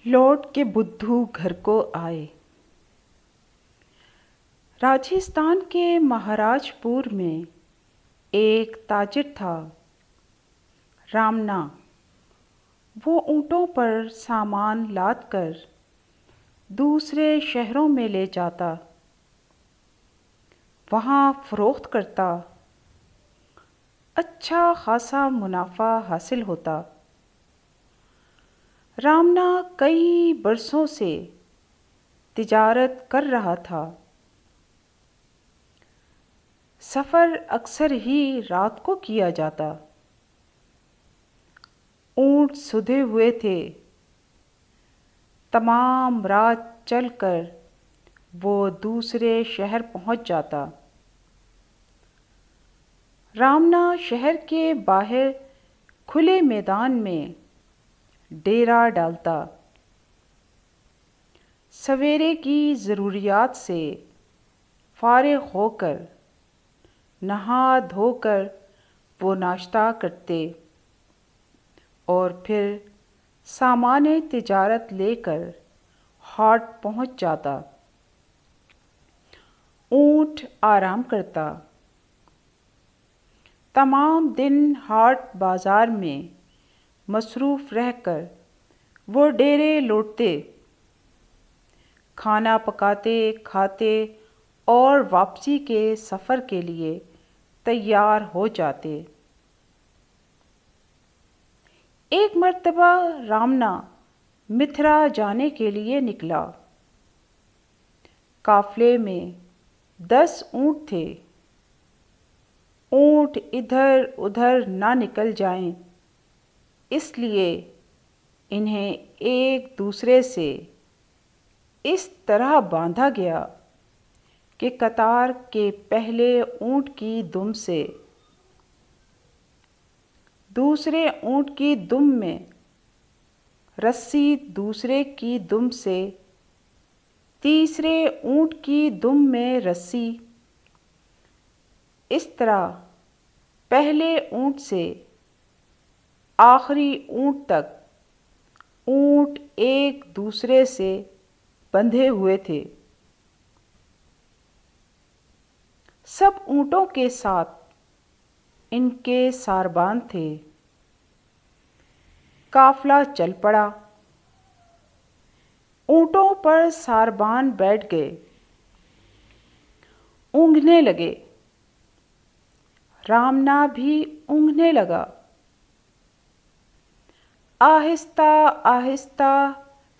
लौट के बुद्धू घर को आए। राजस्थान के महाराजपुर में एक ताजिर था, रामना। वो ऊँटों पर सामान लाद कर दूसरे शहरों में ले जाता, वहाँ फ़रोख्त करता। अच्छा खासा मुनाफा हासिल होता। रामना कई बरसों से तिजारत कर रहा था। सफ़र अक्सर ही रात को किया जाता। ऊँट सुधे हुए थे। तमाम रात चलकर वो दूसरे शहर पहुंच जाता। रामना शहर के बाहर खुले मैदान में डेरा डालता। सवेरे की ज़रूरियात से फारिग होकर नहा धोकर वो नाश्ता करते और फिर सामाने तिजारत लेकर हाट पहुंच जाता। ऊँट आराम करता। तमाम दिन हाट बाज़ार में मसरूफ़ रहकर वो डेरे लौटते, खाना पकाते खाते और वापसी के सफ़र के लिए तैयार हो जाते। एक मर्तबा रामना मिथिला जाने के लिए निकला। काफ़िले में 10 ऊँट थे। ऊँट इधर उधर ना निकल जाएं, इसलिए इन्हें एक दूसरे से इस तरह बांधा गया कि कतार के पहले ऊँट की दुम से दूसरे ऊँट की दुम में रस्सी, दूसरे की दुम से तीसरे ऊँट की दुम में रस्सी। इस तरह पहले ऊँट से आखिरी ऊँट तक ऊँट एक दूसरे से बंधे हुए थे। सब ऊँटों के साथ इनके सारबान थे। काफिला चल पड़ा। ऊँटों पर सारबान बैठ गए, ऊँघने लगे। रामना भी ऊँघने लगा। आहिस्ता आहिस्ता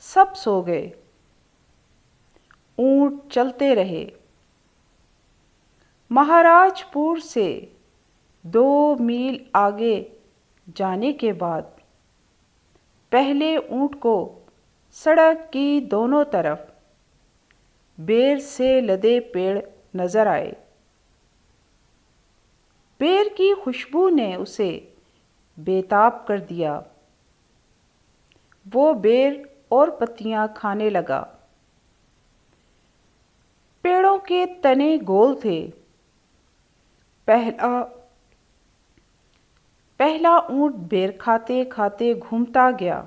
सब सो गए। ऊँट चलते रहे। महाराजपुर से 2 मील आगे जाने के बाद पहले ऊँट को सड़क की दोनों तरफ बेर से लदे पेड़ नजर आए। बेर की खुशबू ने उसे बेताब कर दिया। वो बेर और पत्तियां खाने लगा। पेड़ों के तने गोल थे। पहला ऊँट बेर खाते खाते घूमता गया।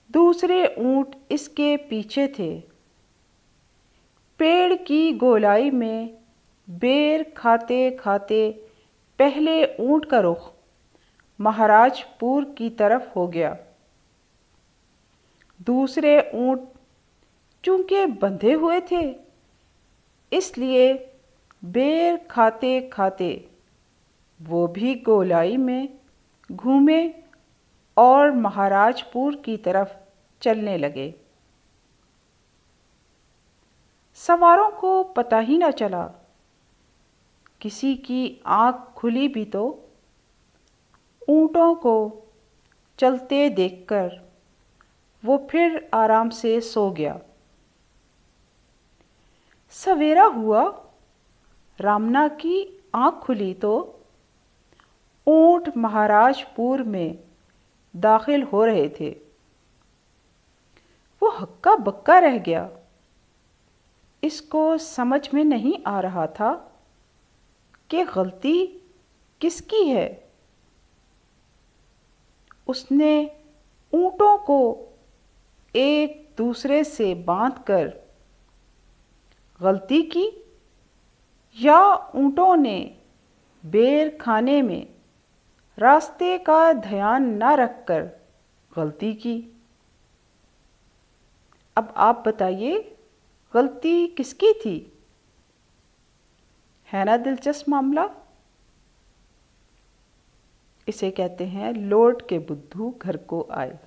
दूसरे ऊँट इसके पीछे थे। पेड़ की गोलाई में बेर खाते खाते पहले ऊँट का रुख महाराजपुर की तरफ हो गया। दूसरे ऊँट चूंकि बंधे हुए थे, इसलिए बेर खाते खाते वो भी गोलाई में घूमे और महाराजपुर की तरफ चलने लगे। सवारों को पता ही न चला। किसी की आँख खुली भी तो ऊँटों को चलते देखकर वो फिर आराम से सो गया। सवेरा हुआ, रामना की आँख खुली तो ऊँट महाराजपुर में दाखिल हो रहे थे। वो हक्का बक्का रह गया। इसको समझ में नहीं आ रहा था कि गलती किसकी है। उसने ऊँटों को एक दूसरे से बांधकर गलती की, या ऊँटों ने बेर खाने में रास्ते का ध्यान न रखकर गलती की? अब आप बताइए, गलती किसकी थी? है ना दिलचस्प मामला। इसे कहते हैं लौट के बुद्धू घर को आए।